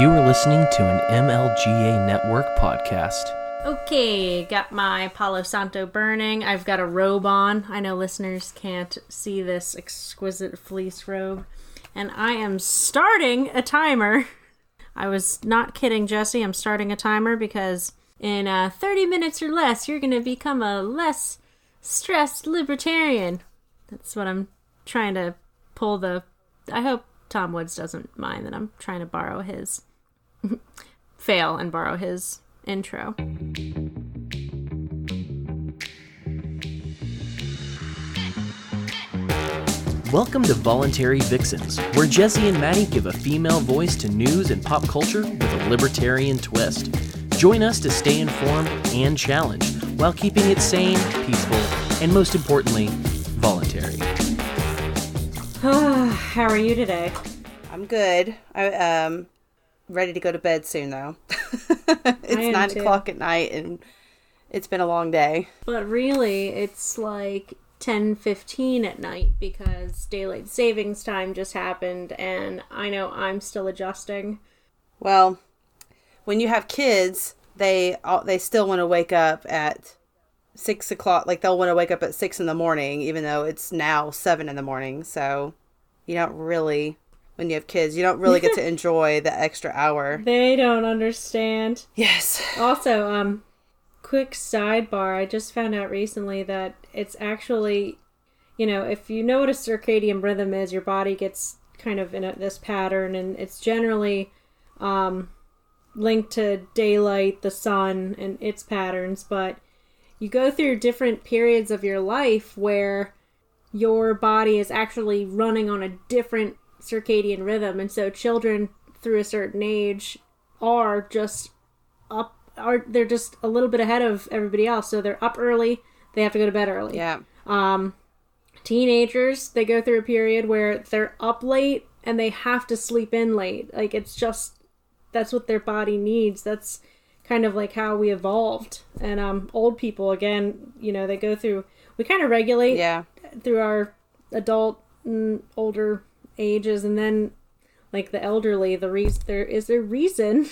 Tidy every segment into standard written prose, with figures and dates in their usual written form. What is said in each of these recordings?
You are listening to an MLGA Network podcast. Okay, got my Palo Santo burning. I've got a robe on. I know listeners can't see this exquisite fleece robe. And I am starting a timer. I was not kidding, Jessie. I'm starting a timer because in 30 minutes or less, you're going to become a less stressed libertarian. That's what I'm trying to pull the... I hope Tom Woods doesn't mind that I'm trying to borrow his... fail and borrow his intro. Welcome to Voluntary Vixens, where Jessie and Maddie give a female voice to news and pop culture with a libertarian twist. Join us to stay informed and challenged while keeping it sane, peaceful, and most importantly, voluntary. How are you today? I'm good. I'm ready to go to bed soon, though. It's 9 o'clock at night, and it's been a long day. But really, it's like 10:15 at night because daylight savings time just happened, and I know I'm still adjusting. Well, when you have kids, they still want to wake up at 6 o'clock. Like, they'll want to wake up at 6 in the morning, even though it's now 7 in the morning. So you don't really... When you have kids, you don't really get to enjoy the extra hour. They don't understand. Yes. Also, quick sidebar, I just found out recently that it's actually, you know, if you know what a circadian rhythm is, your body gets kind of in this pattern, and it's generally linked to daylight, the sun, and its patterns, but you go through different periods of your life where your body is actually running on a different circadian rhythm, and so children through a certain age are just they're just a little bit ahead of everybody else. So they're up early, they have to go to bed early. Yeah. Teenagers, they go through a period where they're up late and they have to sleep in late. Like, it's just, that's what their body needs. That's kind of like how we evolved. And old people, again, you know, they go through, we kind of regulate through our adult and older ages, and then like the elderly, there is a reason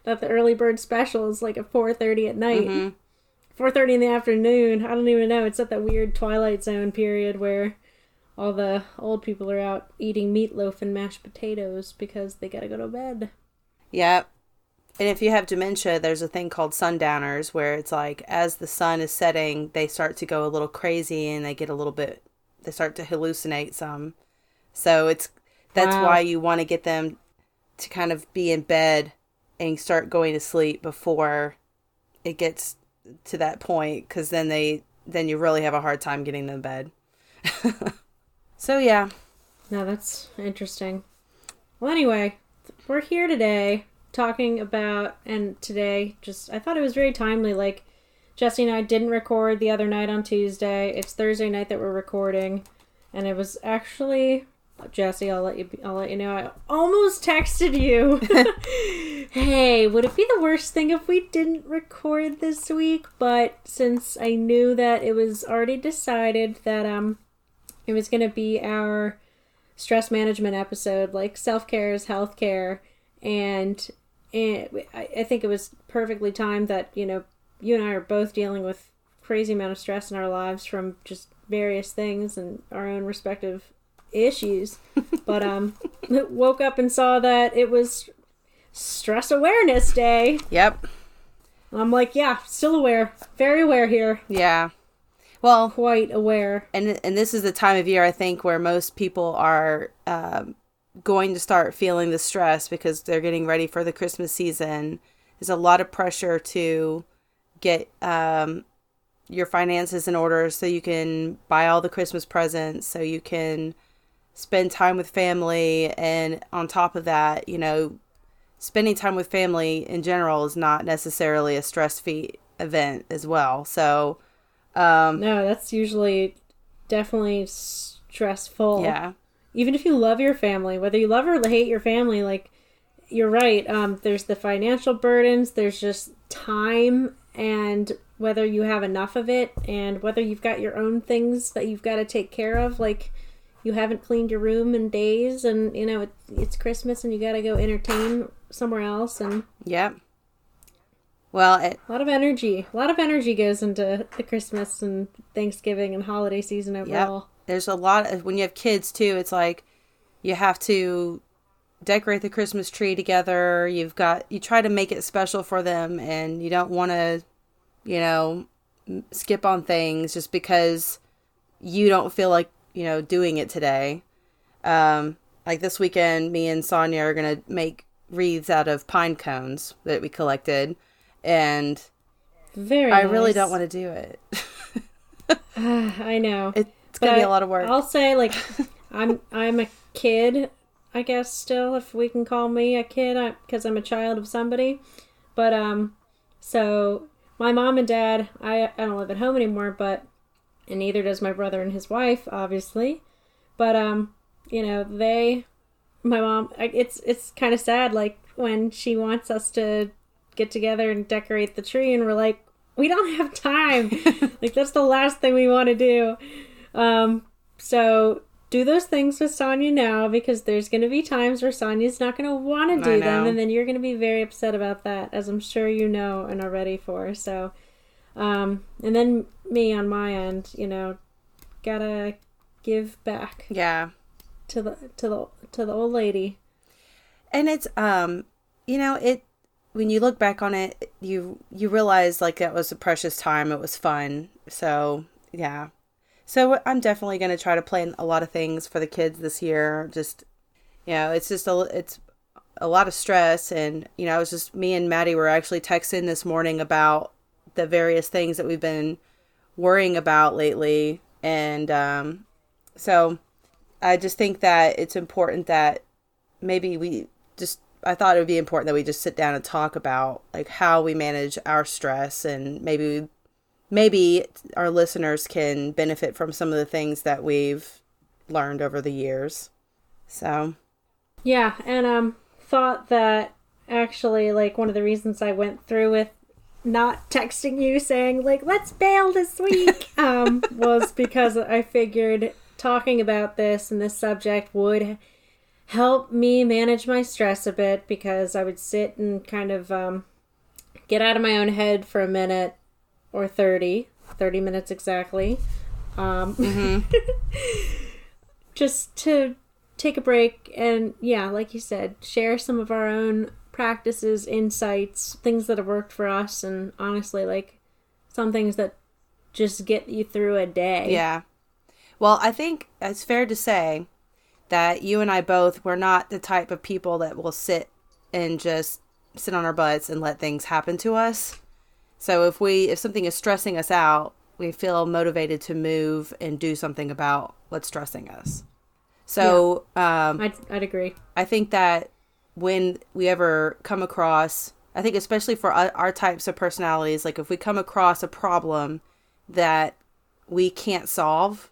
that the early bird special is like at 4:30 at night. 4:30 in the afternoon. I don't even know, it's at that weird Twilight Zone period where all the old people are out eating meatloaf and mashed potatoes because they gotta go to bed. Yep. And if you have dementia, there's a thing called sundowners, where it's like as the sun is setting, they start to go a little crazy and they start to hallucinate some. So that's why you want to get them to kind of be in bed and start going to sleep before it gets to that point, because then you really have a hard time getting them to bed. So yeah. No, that's interesting. Well, anyway, we're here today talking about, and today I thought it was very timely. Like, Jessie and I didn't record the other night on Tuesday. It's Thursday night that we're recording, and it was actually... Jessie, I'll let you know, I almost texted you. Hey, would it be the worst thing if we didn't record this week? But since I knew that it was already decided that it was going to be our stress management episode, like self-care is healthcare, and I think it was perfectly timed that, you know, you and I are both dealing with crazy amount of stress in our lives from just various things and our own respective issues. But woke up and saw that it was Stress Awareness Day. Yep. I'm like, yeah, still aware. Very aware here. Yeah. Well, quite aware. And this is the time of year, I think, where most people are going to start feeling the stress because they're getting ready for the Christmas season. There's a lot of pressure to get your finances in order so you can buy all the Christmas presents, so you can spend time with family. And on top of that, you know, spending time with family in general is not necessarily a stress-free event as well. So, no, that's usually definitely stressful. Yeah. Even if you love your family, whether you love or hate your family, like, you're right. There's the financial burdens, there's just time, and whether you have enough of it, and whether you've got your own things that you've got to take care of. Like, you haven't cleaned your room in days, and it's Christmas and you gotta go entertain somewhere else. And yep. Well, a lot of energy goes into the Christmas and Thanksgiving and holiday season overall. Yep. There's a lot of, when you have kids too, it's like you have to decorate the Christmas tree together. You try to make it special for them, and you don't want to, skip on things just because you don't feel like, doing it today. Like this weekend, me and Sonia are going to make wreaths out of pine cones that we collected. And I really don't want to do it. I know. It's going to be a lot of work. I'll say, like, I'm a kid, I guess, still, if we can call me a kid, because I'm a child of somebody. But, so my mom and dad, I don't live at home anymore, and neither does my brother and his wife, obviously. But, my mom, it's kind of sad, like, when she wants us to get together and decorate the tree, and we're like, we don't have time. Like, that's the last thing we want to do. So do those things with Sonia now, because there's going to be times where Sonia's not going to want to do them, and then you're going to be very upset about that, as I'm sure you know and are ready for. So, and then me on my end, gotta give back. Yeah. To the old lady. And it's when you look back on it, you realize like that was a precious time. It was fun. So yeah. So I'm definitely going to try to plan a lot of things for the kids this year. Just, it's a lot of stress. And, it was just me and Maddie were actually texting this morning about the various things that we've been worrying about lately. And so I just think that it's important that maybe I thought it would be important that we just sit down and talk about like how we manage our stress, and maybe our listeners can benefit from some of the things that we've learned over the years. So, yeah. And, thought that actually, like, one of the reasons I went through with not texting you saying like, let's bail this week, was because I figured talking about this and this subject would help me manage my stress a bit, because I would sit and kind of get out of my own head for a minute or 30 minutes exactly. Just to take a break and, yeah, like you said, share some of our own practices, insights, things that have worked for us, and honestly, like, some things that just get you through a day. Yeah. Well, I think it's fair to say that you and I both, we're not the type of people that will sit and just sit on our butts and let things happen to us. So if something is stressing us out, we feel motivated to move and do something about what's stressing us. So, yeah, I'd agree. I think that when we ever come across, I think especially for our types of personalities, like if we come across a problem that we can't solve,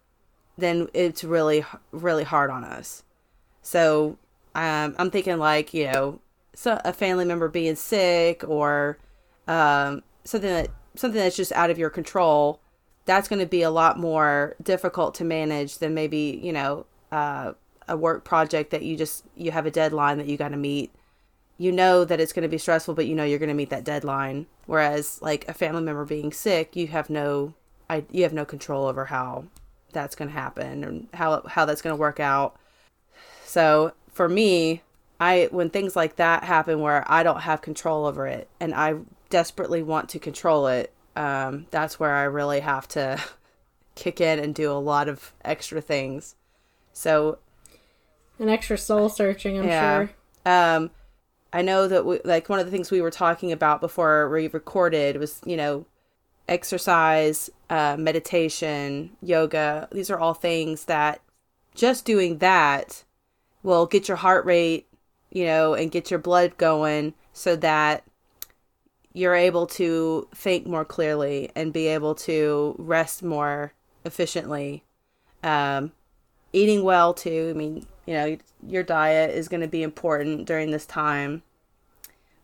then it's really, really hard on us. So I'm thinking like, so a family member being sick, or something that's just out of your control. That's going to be a lot more difficult to manage than maybe, a work project that you have a deadline that you got to meet. You know that it's going to be stressful, but you're going to meet that deadline. Whereas like a family member being sick, you have no control over how that's going to happen and how that's going to work out. So for me, when things like that happen where I don't have control over it and I desperately want to control it, that's where I really have to kick in and do a lot of extra things. So an extra soul searching, I'm sure. I know that one of the things we were talking about before we recorded was, exercise, meditation, yoga. These are all things that just doing that will get your heart rate, and get your blood going so that you're able to think more clearly and be able to rest more efficiently. Eating well too. I mean, your diet is going to be important during this time.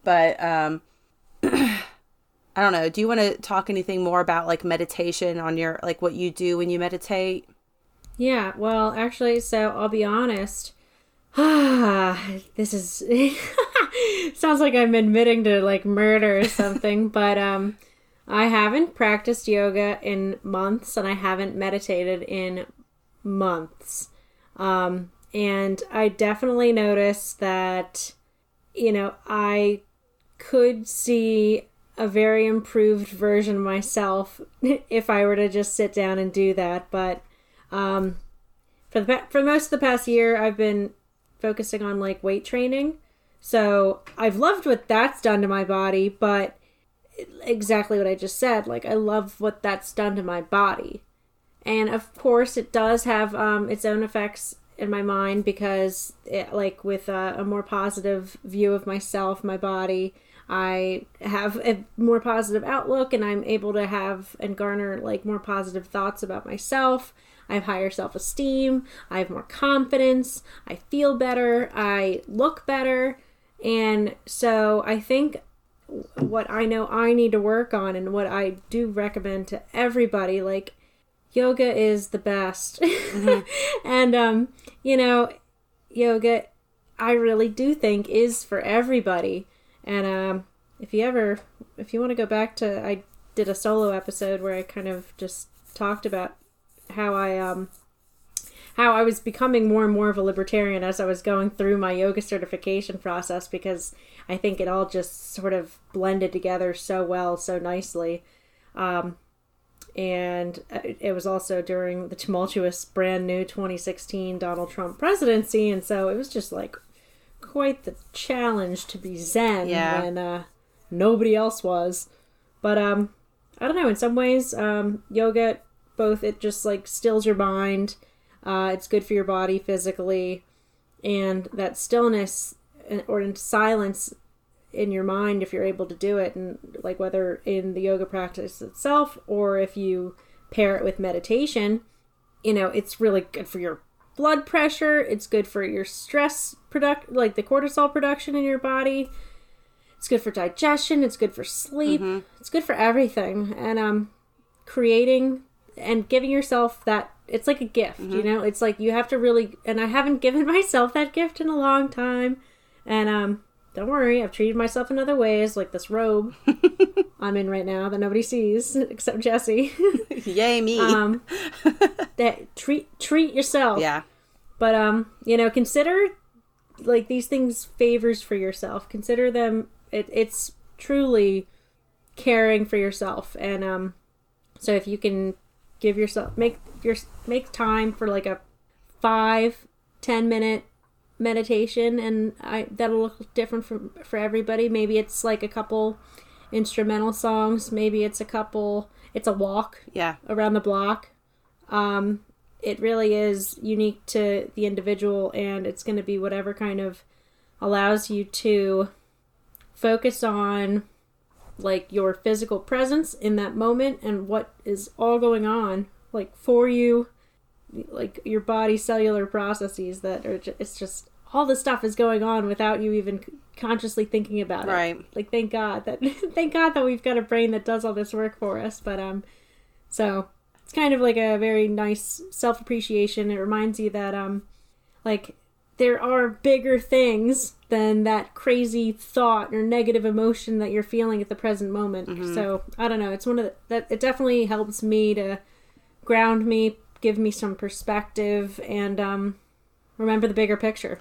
But I don't know. Do you want to talk anything more about like meditation on your, like what you do when you meditate? Yeah, well, actually, so I'll be honest. This is sounds like I'm admitting to like murder or something, but I haven't practiced yoga in months, and I haven't meditated in months. And I definitely noticed that, I could see a very improved version of myself if I were to just sit down and do that. But for most of the past year, I've been focusing on like weight training. So I've loved what that's done to my body, but exactly what I just said, like I love what that's done to my body. And of course it does have its own effects in my mind, because like with a more positive view of myself, my body, I have a more positive outlook, and I'm able to have and garner like more positive thoughts about myself. I have higher self-esteem, I have more confidence, I feel better, I look better. And so I think what I know I need to work on, and what I do recommend to everybody, like yoga is the best. Mm-hmm. And, yoga, I really do think is for everybody. And if you want to go back to, I did a solo episode where I kind of just talked about how I was becoming more and more of a libertarian as I was going through my yoga certification process, because I think it all just sort of blended together so well, so nicely. And it was also during the tumultuous brand new 2016 Donald Trump presidency, and so it was just like quite the challenge to be zen when nobody else was. But I don't know, in some ways yoga, both it just like stills your mind, it's good for your body physically, and that stillness or silence in your mind, if you're able to do it, and like whether in the yoga practice itself or if you pair it with meditation, it's really good for your blood pressure, it's good for your stress like the cortisol production in your body, it's good for digestion, it's good for sleep, it's good for everything. And creating and giving yourself that, it's like a gift, it's like you have to really, and I haven't given myself that gift in a long time. And don't worry, I've treated myself in other ways, like this robe I'm in right now that nobody sees except Jessie. Yay me. That treat yourself. Yeah. But consider like these things favors for yourself. Consider them, it's truly caring for yourself. And so if you can give yourself, make time for like a 5-10 minute meditation, and that'll look different for everybody. Maybe it's like a couple instrumental songs, maybe it's a walk around the block. It really is unique to the individual, and it's going to be whatever kind of allows you to focus on like your physical presence in that moment and what is all going on like for you, like your body's cellular processes that are it's just all this stuff is going on without you even consciously thinking about it. Right. Like thank God that we've got a brain that does all this work for us. But so it's kind of like a very nice self-appreciation. It reminds you that like there are bigger things than that crazy thought or negative emotion that you're feeling at the present moment. Mm-hmm. So I don't know, it's one of that it definitely helps me to ground me, give me some perspective, and remember the bigger picture.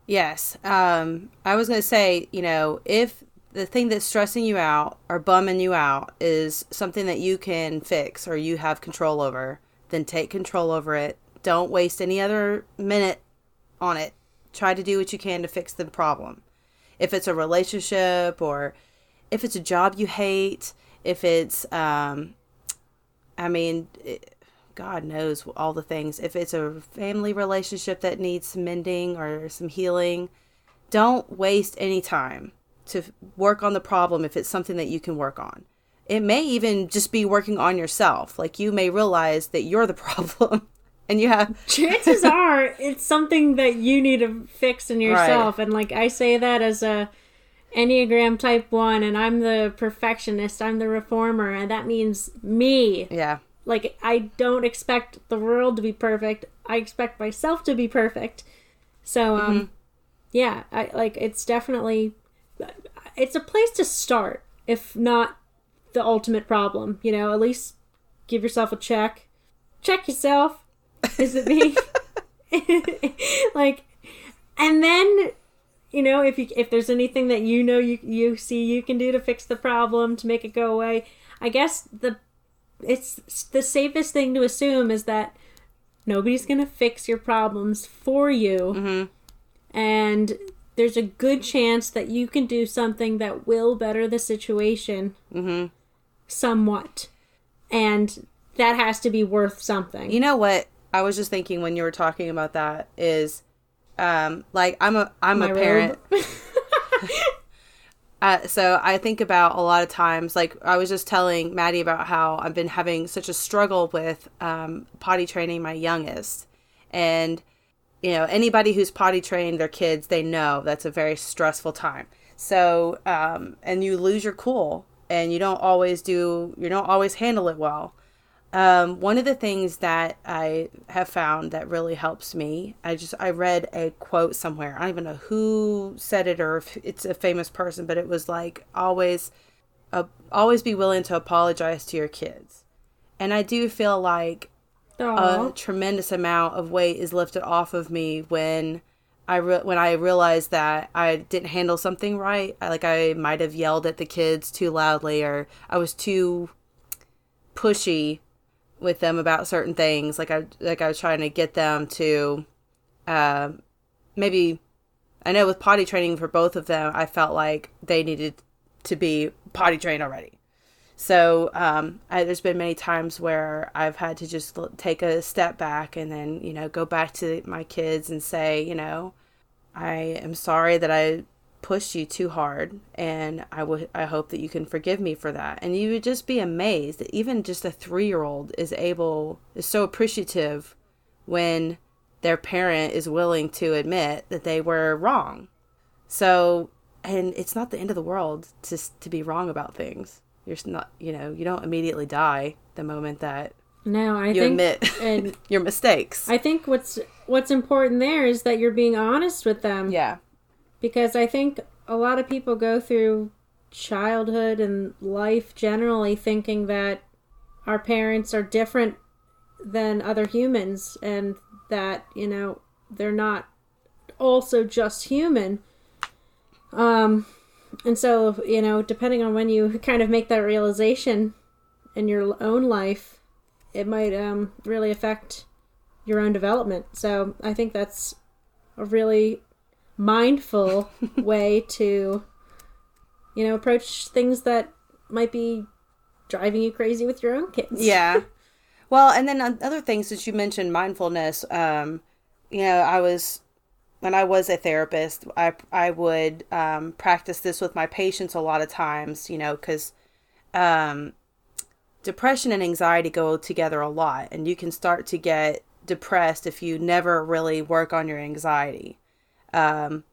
Yes. I was going to say, if the thing that's stressing you out or bumming you out is something that you can fix or you have control over, then take control over it. Don't waste any other minute on it. Try to do what you can to fix the problem. If it's a relationship, or if it's a job you hate, if it's, God knows all the things. If it's a family relationship that needs some mending or some healing, don't waste any time to work on the problem if it's something that you can work on. It may even just be working on yourself. Like you may realize that you're the problem. And you have chances are it's something that you need to fix in yourself. Right. And like I say that as a Enneagram type 1, and I'm the perfectionist, I'm the reformer, and that means me. Yeah. like, I don't expect the world to be perfect. I expect myself to be perfect. So, yeah, it's definitely, it's a place to start, if not the ultimate problem. You know, at least give yourself a check. Check yourself. Is it me? Like, and then, you know, if there's anything that you see you can do to fix the problem, to make it go away, I guess it's the safest thing to assume is that nobody's gonna fix your problems for you, and there's a good chance that you can do something that will better the situation somewhat, and that has to be worth something. You know what I was just thinking when you were talking about that is, like, I'm a parent. So I think about a lot of times, like I was just telling Maddie about how I've been having such a struggle with potty training my youngest. And, you know, anybody who's potty trained their kids, they know that's a very stressful time. So, and you lose your cool, and you don't always handle it well. One of the things that I have found that really helps me, I read a quote somewhere. I don't even know who said it or if it's a famous person, but it was like, always be willing to apologize to your kids. And I do feel like a tremendous amount of weight is lifted off of me when I realized that I didn't handle something right. I might have yelled at the kids too loudly, or I was too pushy with them about certain things. Like I was trying to get them to, maybe, I know with potty training for both of them, I felt like they needed to be potty trained already. So, there's been many times where I've had to just take a step back and then, you know, go back to my kids and say, you know, I am sorry that I pushed you too hard, and I hope that you can forgive me for that. And you would just be amazed that even just a 3-year-old is so appreciative when their parent is willing to admit that they were wrong. So, and it's not the end of the world to be wrong about things. You're not, you know, you don't immediately die the moment that you admit your mistakes. I think what's important there is that you're being honest with them. Yeah. Because I think a lot of people go through childhood and life generally thinking that our parents are different than other humans, and that, you know, they're not also just human. And so, you know, depending on when you kind of make that realization in your own life, it might really affect your own development. So I think that's a really mindful way to, you know, approach things that might be driving you crazy with your own kids. Yeah. Well, and then other things, since you mentioned mindfulness, you know, when I was a therapist, I would practice this with my patients a lot of times, you know, because depression and anxiety go together a lot, and you can start to get depressed if you never really work on your anxiety. And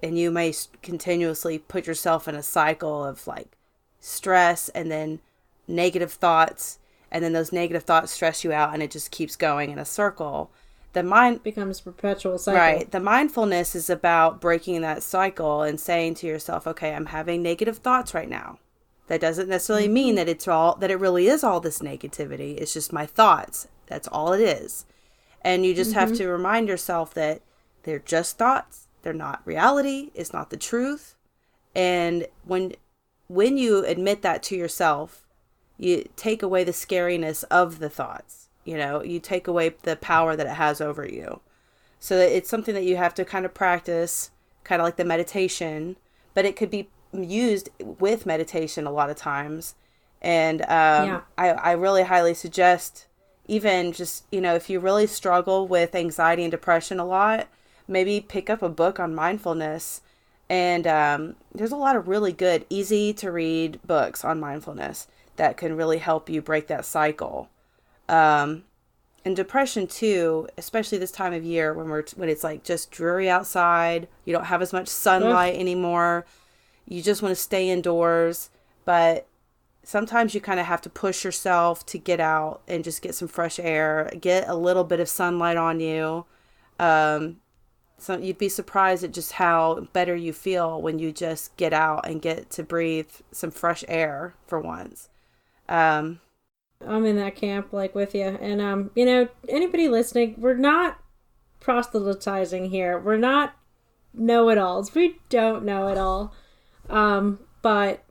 you may continuously put yourself in a cycle of like stress and then negative thoughts, and then those negative thoughts stress you out, and it just keeps going in a circle. The mind becomes a perpetual cycle. Right. The mindfulness is about breaking that cycle and saying to yourself, okay, I'm having negative thoughts right now. That doesn't necessarily mean that it really is all this negativity. It's just my thoughts. That's all it is. And you just have to remind yourself that they're just thoughts. They're not reality. It's not the truth. And when you admit that to yourself, you take away the scariness of the thoughts. You know, you take away the power that it has over you. So it's something that you have to kind of practice, kind of like the meditation, but it could be used with meditation a lot of times. And I really highly suggest, even just, you know, if you really struggle with anxiety and depression a lot, maybe pick up a book on mindfulness. And there's a lot of really good, easy to read books on mindfulness that can really help you break that cycle. And depression too, especially this time of year when it's like just dreary outside, you don't have as much sunlight anymore. You just want to stay indoors, but sometimes you kind of have to push yourself to get out and just get some fresh air, get a little bit of sunlight on you. So you'd be surprised at just how better you feel when you just get out and get to breathe some fresh air for once. I'm in that camp, like, with you. And, anybody listening, we're not proselytizing here. We're not know-it-alls. We don't know it all. But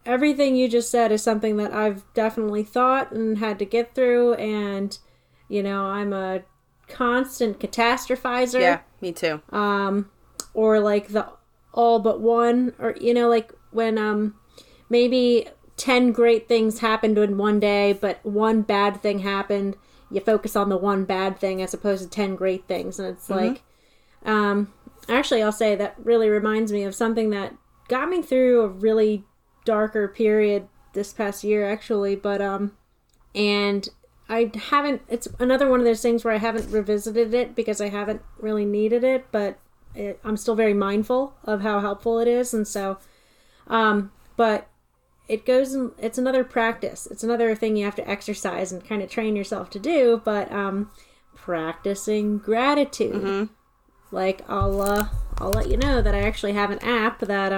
everything you just said is something that I've definitely thought and had to get through. And, I'm a constant catastrophizer. Yeah, me too. Or like the all but one, or, like when, maybe 10 great things happened in one day, but one bad thing happened. You focus on the one bad thing as opposed to 10 great things. And it's like, actually, I'll say that really reminds me of something that got me through a really darker period this past year, actually. But, and I haven't, it's another one of those things where I haven't revisited it because I haven't really needed it, but I'm still very mindful of how helpful it is. And so, but it goes, it's another practice. It's another thing you have to exercise and kind of train yourself to do, but, practicing gratitude. Like, I'll let you know that I actually have an app that,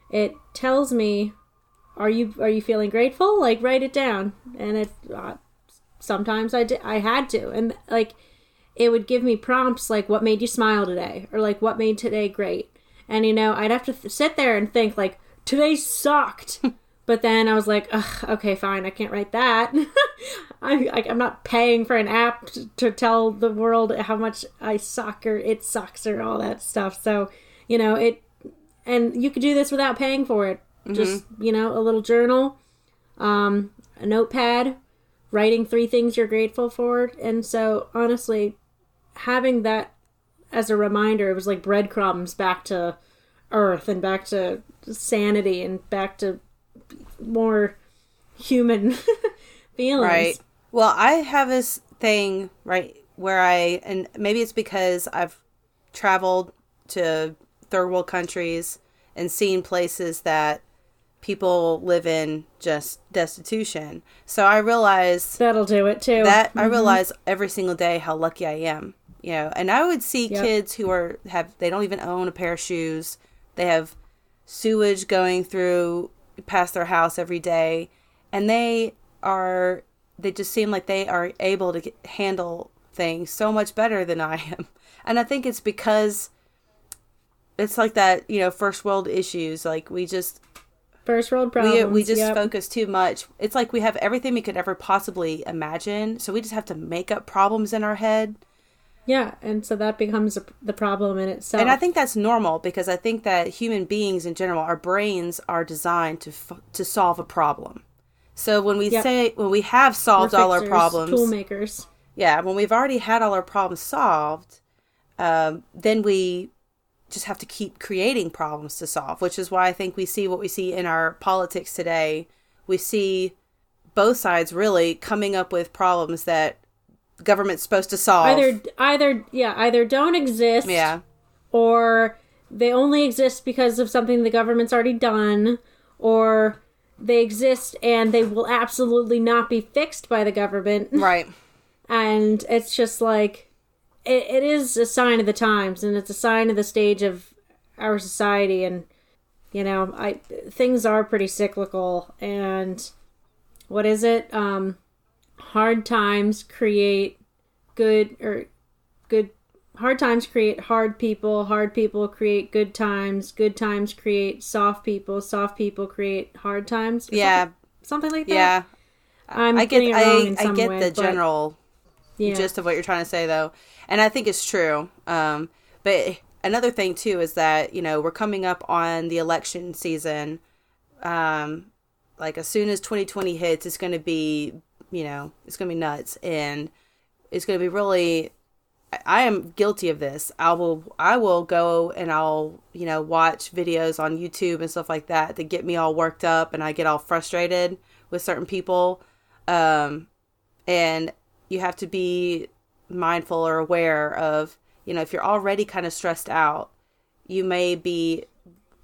it tells me, are you feeling grateful? Like, write it down. And it, sometimes I had to, and like, it would give me prompts like, what made you smile today? Or like, what made today great? And, I'd have to sit there and think like, today sucked. But then I was like, ugh, okay, fine. I can't write that. I'm not paying for an app to tell the world how much I suck or it sucks or all that stuff. So, and you could do this without paying for it. Just, a little journal, a notepad, writing 3 things you're grateful for. And so, honestly, having that as a reminder, it was like breadcrumbs back to earth and back to sanity and back to more human feelings. Right. Well, I have this thing, right, where and maybe it's because I've traveled to third world countries and seen places that people live in just destitution. So I realize that'll do it too. I realize every single day how lucky I am, and I would see kids who they don't even own a pair of shoes. They have sewage going through past their house every day, and they just seem like they are able to handle things so much better than I am. And I think it's because it's like that, first world issues. Like, first world problems. We just focus too much. It's like we have everything we could ever possibly imagine, so we just have to make up problems in our head. Yeah, and so that becomes the problem in itself. And I think that's normal, because I think that human beings in general, our brains are designed to solve a problem. So when we when we have solved all our problems, tool makers. Yeah, when we've already had all our problems solved, then we just have to keep creating problems to solve, which is why I think we see what we see in our politics today. We see both sides really coming up with problems that the government's supposed to solve. Either don't exist, or they only exist because of something the government's already done, or they exist and they will absolutely not be fixed by the government. Right. And it's just like, it is a sign of the times, and it's a sign of the stage of our society. And, things are pretty cyclical. And what is it? Hard times create hard times create hard people create good times create soft people create hard times. Yeah. Something like that. Yeah. I get the general gist of what you're trying to say, though. And I think it's true. But another thing, too, is that, we're coming up on the election season. Like, as soon as 2020 hits, it's going to be, it's going to be nuts. And it's going to be really, I am guilty of this. I will go and I'll, watch videos on YouTube and stuff like that get me all worked up, and I get all frustrated with certain people. And you have to be mindful or aware of, if you're already kind of stressed out, you may be...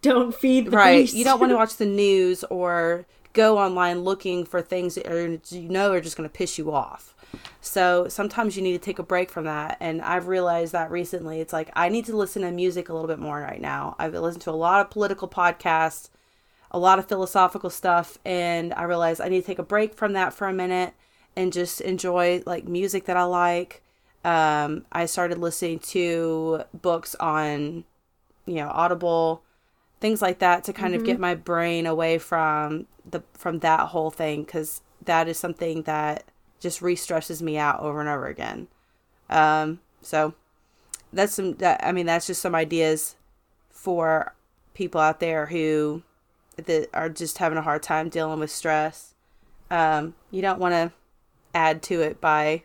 Don't feed the beast. You don't want to watch the news or go online looking for things that are just going to piss you off. So sometimes you need to take a break from that. And I've realized that recently. It's like, I need to listen to music a little bit more right now. I've listened to a lot of political podcasts, a lot of philosophical stuff. And I realized I need to take a break from that for a minute and just enjoy like music that I like. I started listening to books on, Audible, things like that, to kind of get my brain away from that whole thing. 'Cause that is something that just re-stresses me out over and over again. So that's just some ideas for people out there that are just having a hard time dealing with stress. You don't want to add to it by,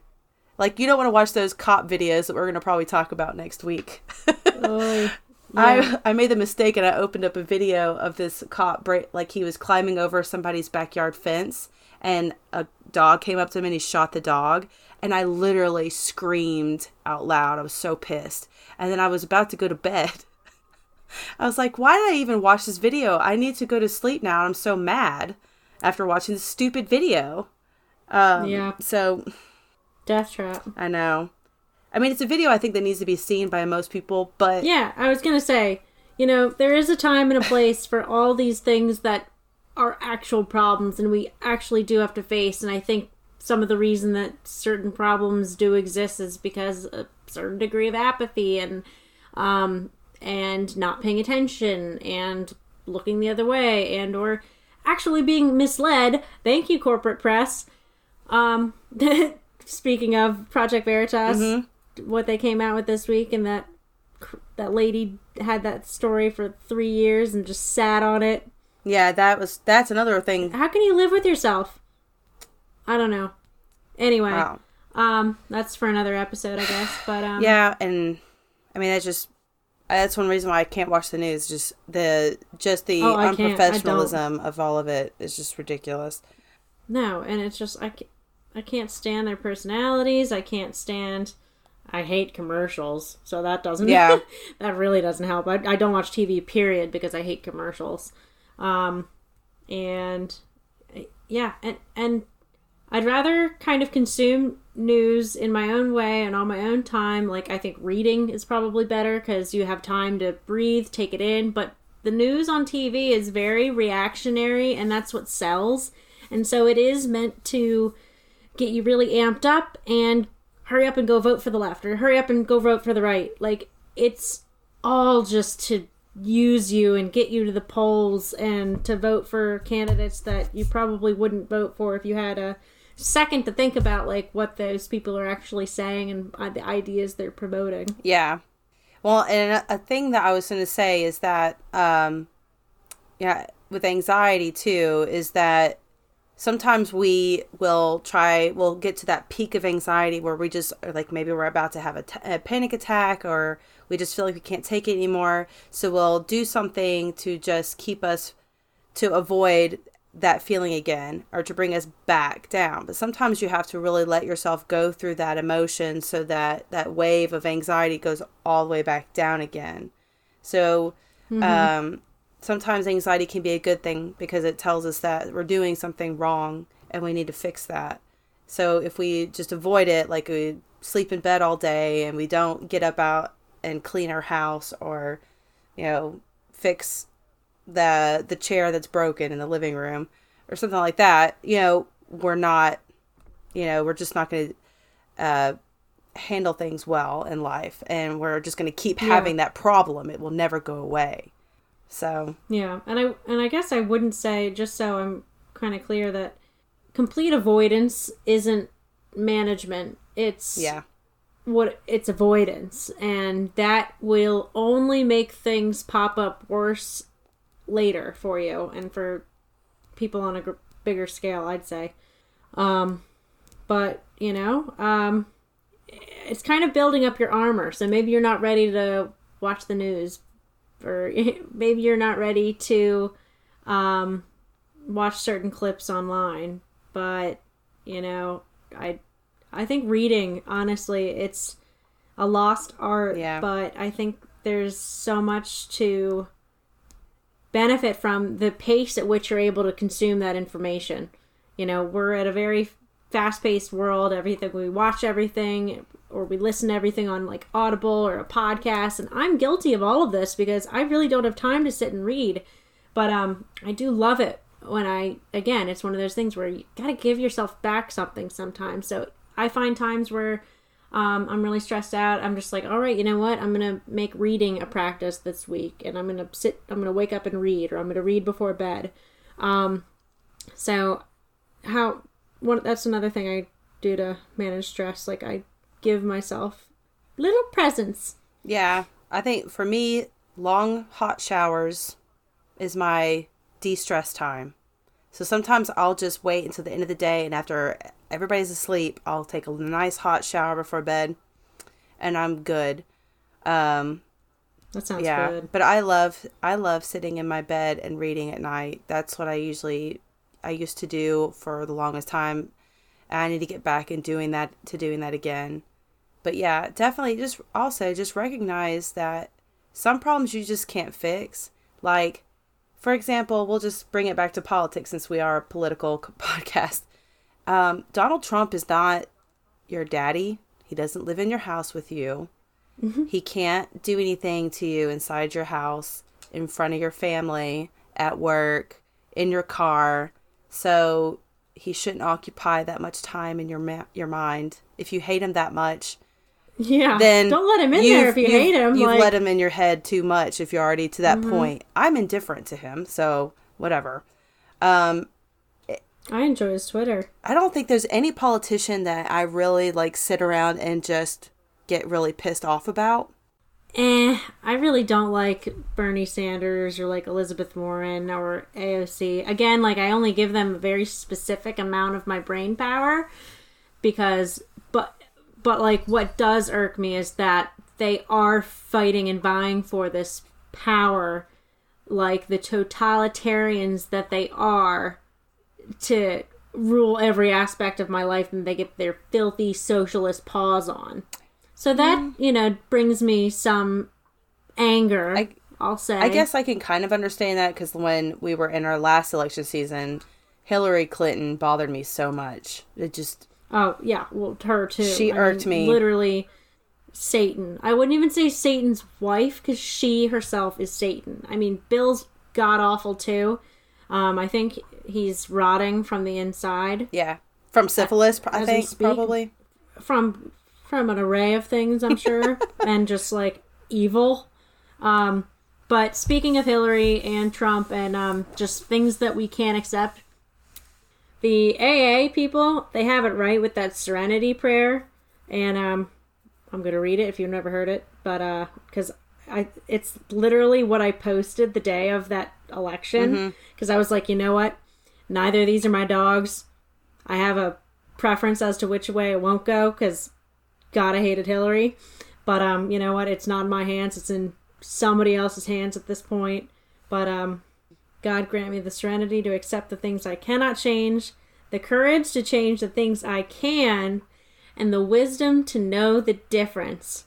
like, you don't want to watch those cop videos that we're going to probably talk about next week. Oh, yeah. I made the mistake and I opened up a video of this cop like he was climbing over somebody's backyard fence and a dog came up to him and he shot the dog, and I literally screamed out loud. I was so pissed. And then I was about to go to bed. I was like, why did I even watch this video? I need to go to sleep now. I'm so mad after watching this stupid video. Yeah. So Death trap. I know. I mean, it's a video I think that needs to be seen by most people, but Yeah, I was gonna say, there is a time and a place for all these things that are actual problems and we actually do have to face. And I think some of the reason that certain problems do exist is because a certain degree of apathy and not paying attention and looking the other way and or actually being misled. Thank you, corporate press. Speaking of Project Veritas, what they came out with this week, and that lady had that story for 3 years and just sat on it. Yeah, that's another thing. How can you live with yourself? I don't know. Anyway, Wow. That's for another episode, I guess. But Yeah, and I mean that's one reason why I can't watch the news. Just the unprofessionalism of all of it is just ridiculous. No, and it's just I can't stand their personalities. I hate commercials, so that doesn't. Yeah. That really doesn't help. I don't watch TV, period, because I hate commercials. And yeah, and I'd rather kind of consume news in my own way and on my own time. Like, I think reading is probably better because you have time to breathe, take it in. But the news on TV is very reactionary, and that's what sells. And so it is meant to get you really amped up and hurry up and go vote for the left or hurry up and go vote for the right. Like, it's all just to use you and get you to the polls and to vote for candidates that you probably wouldn't vote for if you had a second to think about, like, what those people are actually saying and the ideas they're promoting. Yeah. Well, and a thing that I was going to say is that, with anxiety too, is that sometimes we'll get to that peak of anxiety where we just, like, maybe we're about to have a panic attack, or we just feel like we can't take it anymore. So we'll do something to just keep us, to avoid that feeling again, or to bring us back down. But sometimes you have to really let yourself go through that emotion so that that wave of anxiety goes all the way back down again. So, sometimes anxiety can be a good thing because it tells us that we're doing something wrong and we need to fix that. So if we just avoid it, like we sleep in bed all day and we don't get up out and clean our house, or, fix the chair that's broken in the living room or something like that, we're just not going to handle things well in life, and we're just going to keep having that problem. It will never go away. So yeah, and I guess I wouldn't say, just so I'm kind of clear, that complete avoidance isn't management. It's it's avoidance, and that will only make things pop up worse later for you and for people on a bigger scale, I'd say. But it's kind of building up your armor. So maybe you're not ready to watch the news, or maybe you're not ready to watch certain clips online. But, I think reading, honestly, it's a lost art. Yeah. But I think there's so much to benefit from the pace at which you're able to consume that information. You know, we're at a very fast-paced world. Everything, we watch everything, or we listen to everything on like Audible or a podcast, and I'm guilty of all of this because I really don't have time to sit and read. But I do love it when again, it's one of those things where you gotta give yourself back something sometimes. So I find times where I'm really stressed out. I'm just like, all right, you know what? I'm going to make reading a practice this week, and I'm going to wake up and read, or I'm going to read before bed. That's another thing I do to manage stress. Like, I give myself little presents. Yeah. I think for me, long hot showers is my de-stress time. So sometimes I'll just wait until the end of the day, and after everybody's asleep, I'll take a nice hot shower before bed, and I'm good. That sounds good. But I love sitting in my bed and reading at night. That's what I used to do for the longest time. And I need to get back and doing that again. But yeah, definitely just recognize that some problems you just can't fix. Like, for example, we'll just bring it back to politics since we are a political podcast. Donald Trump is not your daddy. He doesn't live in your house with you. Mm-hmm. He can't do anything to you inside your house, in front of your family, at work, in your car. So he shouldn't occupy that much time in your mind. If you hate him that much, then don't let him in there if you hate him. You've let him in your head too much if you're already to that point. I'm indifferent to him, so whatever. I enjoy his Twitter. I don't think there's any politician that I really like sit around and just get really pissed off about. I really don't like Bernie Sanders or like Elizabeth Warren or AOC. Again, like I only give them a very specific amount of my brain power because, but like what does irk me is that they are fighting and vying for this power, like the totalitarians that they are, to rule every aspect of my life, and they get their filthy socialist paws on. So that, brings me some anger, I'll say. I guess I can kind of understand that because when we were in our last election season, Hillary Clinton bothered me so much. It just... Oh, yeah. Well, her too. She irked me. Literally Satan. I wouldn't even say Satan's wife because she herself is Satan. I mean, Bill's god-awful too. I think he's rotting from the inside. Yeah. From syphilis, I think, probably. From an array of things, I'm sure. And just, like, evil. But speaking of Hillary and Trump and just things that we can't accept, the AA people, they have it right with that serenity prayer. And I'm going to read it if you've never heard it. But, because it's literally what I posted the day of that election. Because I was like, you know what? Neither of these are my dogs. I have a preference as to which way it won't go, because God, I hated Hillary. But, you know what? It's not in my hands. It's in somebody else's hands at this point. But, God grant me the serenity to accept the things I cannot change, the courage to change the things I can, and the wisdom to know the difference.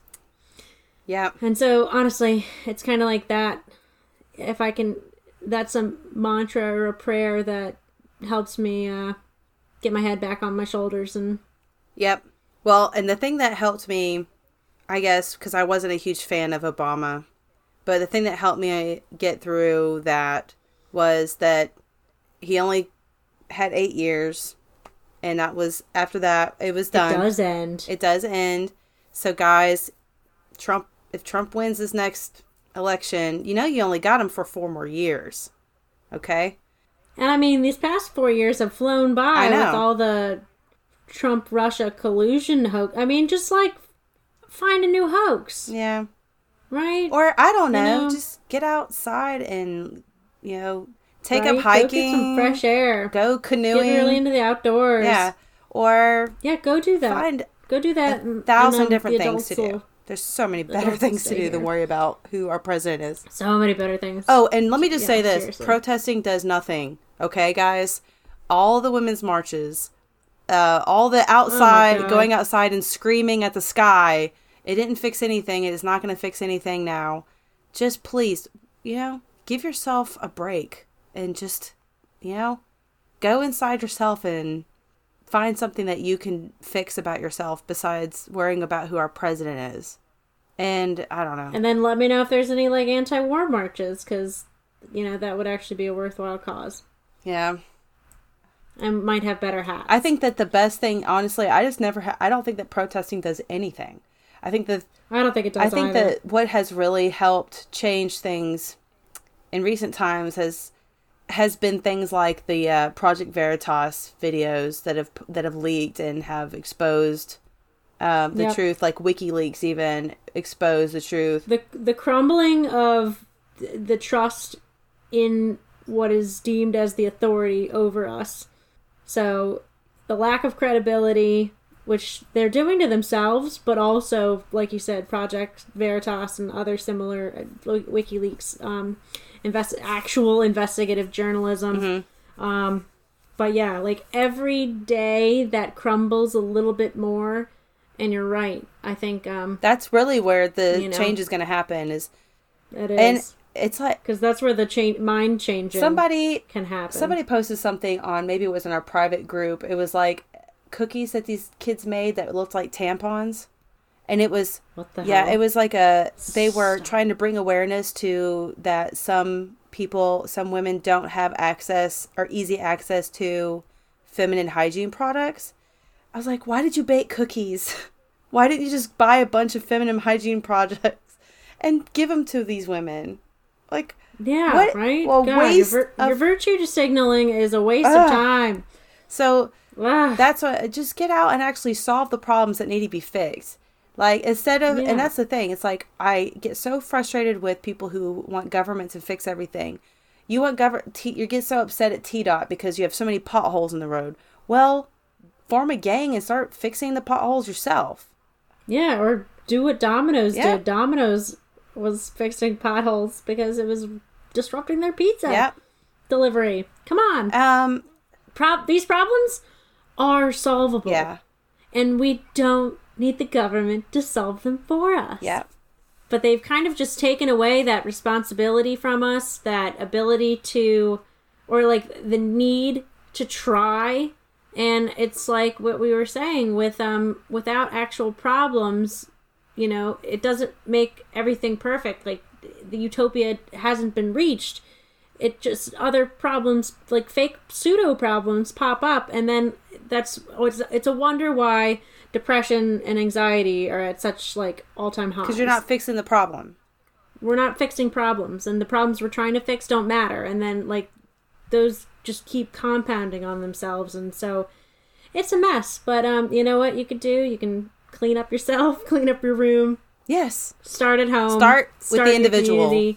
Yeah. And so, honestly, it's kind of like that. If I can, that's a mantra or a prayer that helps me get my head back on my shoulders. And Yep. Well, and the thing that helped me, I guess, because I wasn't a huge fan of Obama, but the thing that helped me get through that was that he only had 8 years, and that was, after that, it was done. It does end. It does end. So, guys, if Trump wins this next election, you only got him for 4 more years. Okay? And I mean, these past 4 years have flown by with all the Trump-Russia collusion hoax. I mean, just like, find a new hoax. Yeah. Right? Or, I don't know, just get outside and, take up hiking. Go get some fresh air. Go canoeing. Get really into the outdoors. Yeah. Or... Yeah, go do that. Go do that. 1,000 different things to do. There's so many better things to do than worry about who our president is. So many better things. Oh, and let me just say this. Seriously. Protesting does nothing. Okay, guys? All the women's marches, all the outside, going outside and screaming at the sky, it didn't fix anything. It is not going to fix anything now. Just please, give yourself a break and just, go inside yourself and find something that you can fix about yourself besides worrying about who our president is. And I don't know. And then let me know if there's any like anti-war marches, because that would actually be a worthwhile cause. Yeah. And might have better hats. I think that the best thing, honestly, I don't think that protesting does anything. I don't think it does. I think either. that what has really helped change things in recent times has been things like the Project Veritas videos that have leaked and have exposed the truth. Like WikiLeaks even exposed the truth. The crumbling of the trust in what is deemed as the authority over us. So the lack of credibility, which they're doing to themselves, but also, like you said, Project Veritas and other similar WikiLeaks, actual investigative journalism. Mm-hmm. But yeah, like every day that crumbles a little bit more, and you're right. I think that's really where the change is going to happen. It is. And it's like, because that's where the mind changing can happen. Somebody posted something on, maybe it was in our private group. It was like cookies that these kids made that looked like tampons. And it was, what the hell? It was like they were trying to bring awareness to that some women don't have access or easy access to feminine hygiene products. I was like, why did you bake cookies? Why didn't you just buy a bunch of feminine hygiene products and give them to these women? Like, yeah, what? Right? Well, God, waste your virtue signaling is a waste of time. So that's what, just get out and actually solve the problems that need to be fixed. Like, instead of, and that's the thing, it's like, I get so frustrated with people who want government to fix everything. You want you get so upset at TDOT because you have so many potholes in the road. Well, form a gang and start fixing the potholes yourself. Yeah, or do what Domino's did. Domino's was fixing potholes because it was disrupting their pizza delivery. Come on. These problems are solvable. Yeah. And we don't need the government to solve them for us. Yeah. But they've kind of just taken away that responsibility from us, that ability to, or like the need to try. And it's like what we were saying with without actual problems, it doesn't make everything perfect. Like the utopia hasn't been reached. It just, other problems, like fake pseudo problems, pop up, and then it's a wonder why depression and anxiety are at such like all-time highs. Because you're not fixing the problem. We're not fixing problems, and the problems we're trying to fix don't matter, and then like those just keep compounding on themselves, and so it's a mess. But you know what you could do? You can clean up yourself, clean up your room. Yes. Start at home. Start with the individual.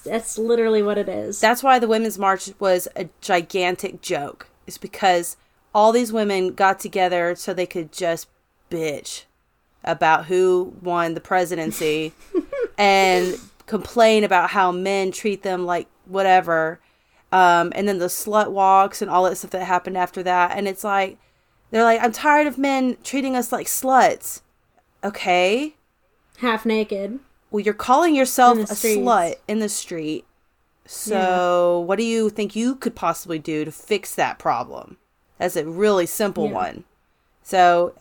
That's literally what it is. That's why the Women's March was a gigantic joke. It's because all these women got together so they could just bitch about who won the presidency and complain about how men treat them like whatever. And then the slut walks and all that stuff that happened after that. And it's like, they're like, I'm tired of men treating us like sluts. Okay. Half naked. Well, you're calling yourself a slut in the street. So what do you think you could possibly do to fix that problem? That's a really simple one. So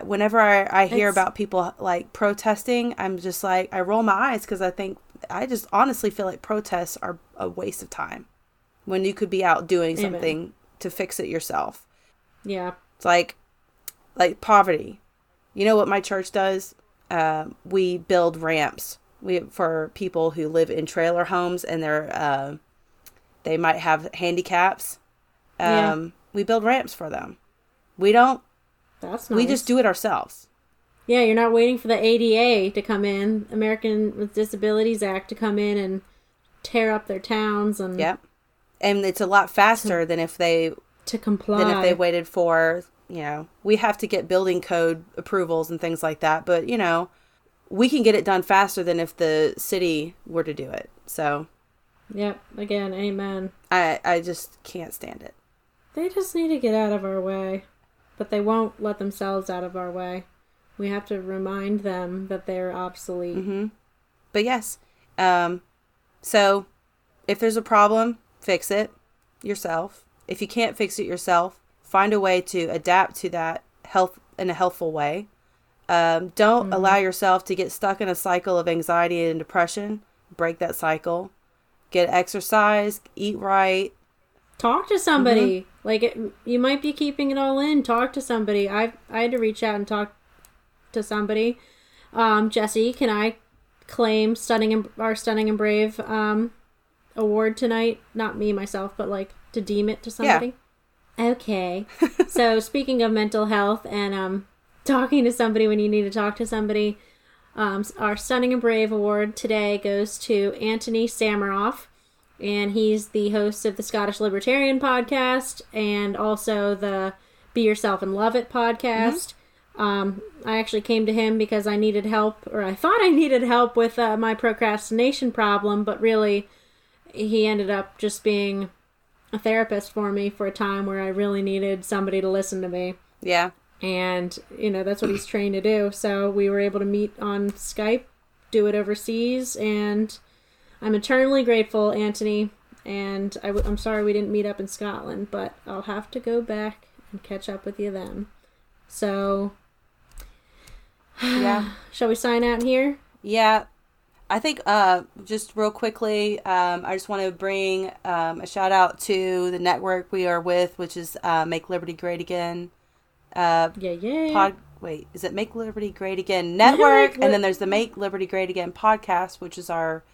whenever I hear about people like protesting, I'm just like, I roll my eyes because I just honestly feel like protests are a waste of time when you could be out doing something to fix it yourself. Yeah. It's like poverty. You know what my church does? We build ramps for people who live in trailer homes and they might have handicaps. We build ramps for them. We don't. That's nice. We just do it ourselves. Yeah, you're not waiting for the ADA to come in, American with Disabilities Act, to come in and tear up their towns and. Yeah, and it's a lot faster than if they comply. Than if they waited for. We have to get building code approvals and things like that, but we can get it done faster than if the city were to do it. So. Yep. Again, amen. I just can't stand it. They just need to get out of our way. But they won't let themselves out of our way. We have to remind them that they're obsolete. Mm-hmm. But yes, So if there's a problem, fix it yourself. If you can't fix it yourself, find a way to adapt to that health in a healthful way. Don't allow yourself to get stuck in a cycle of anxiety and depression. Break that cycle. Get exercise, eat right. Talk to somebody. Like, you might be keeping it all in. Talk to somebody. I had to reach out and talk to somebody. Jessie, can I claim our Stunning and Brave award tonight? Not me, myself, but like to deem it to somebody? Yeah. Okay. So speaking of mental health and talking to somebody when you need to talk to somebody, our Stunning and Brave award today goes to Anthony Samaroff. And he's the host of the Scottish Libertarian podcast and also the Be Yourself and Love It podcast. I actually came to him because I needed help, or I thought I needed help with my procrastination problem, but really he ended up just being a therapist for me for a time where I really needed somebody to listen to me. Yeah. And, that's what he's trained to do. So we were able to meet on Skype, do it overseas, and I'm eternally grateful, Anthony, and I'm sorry we didn't meet up in Scotland, but I'll have to go back and catch up with you then. So, yeah. Shall we sign out here? Yeah. I think just real quickly, I just want to bring a shout out to the network we are with, which is Make Liberty Great Again. Is it Make Liberty Great Again Network? And then there's the Make Liberty Great Again podcast, which is our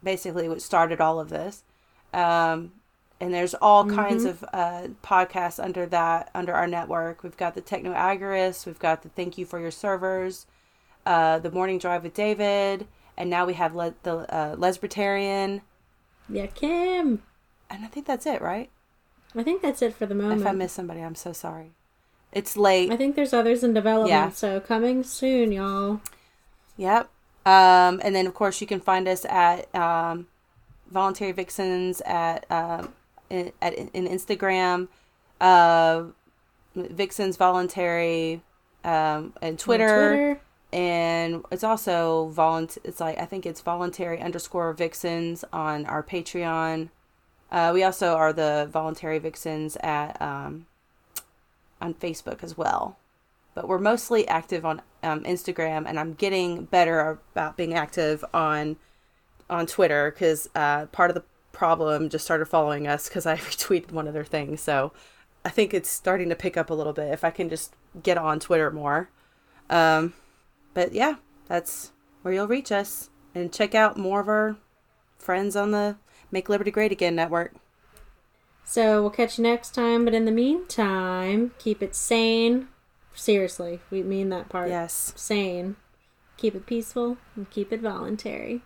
basically what started all of this. And there's all kinds of podcasts under our network. We've got the Techno Agorist, we've got the Thank You for Your Servers, the Morning Drive with David, and now we have the Lesbertarian. Yeah, Kim. And I think that's it, right? I think that's it for the moment. If I miss somebody, I'm so sorry. It's late. I think there's others in development, so coming soon, y'all. Yep. And then, of course, you can find us at Voluntary Vixens in Instagram, Vixens Voluntary, and Twitter. And it's also I think it's voluntary_Vixens on our Patreon. We also are the Voluntary Vixens on Facebook as well. But we're mostly active on Instagram, and I'm getting better about being active on Twitter because part of the problem just started following us because I retweeted one of their things. So I think it's starting to pick up a little bit if I can just get on Twitter more. But yeah, that's where you'll reach us. And check out more of our friends on the Make Liberty Great Again network. So we'll catch you next time, but in the meantime, keep it sane. Seriously, we mean that part. Yes. Sane. Keep it peaceful and keep it voluntary.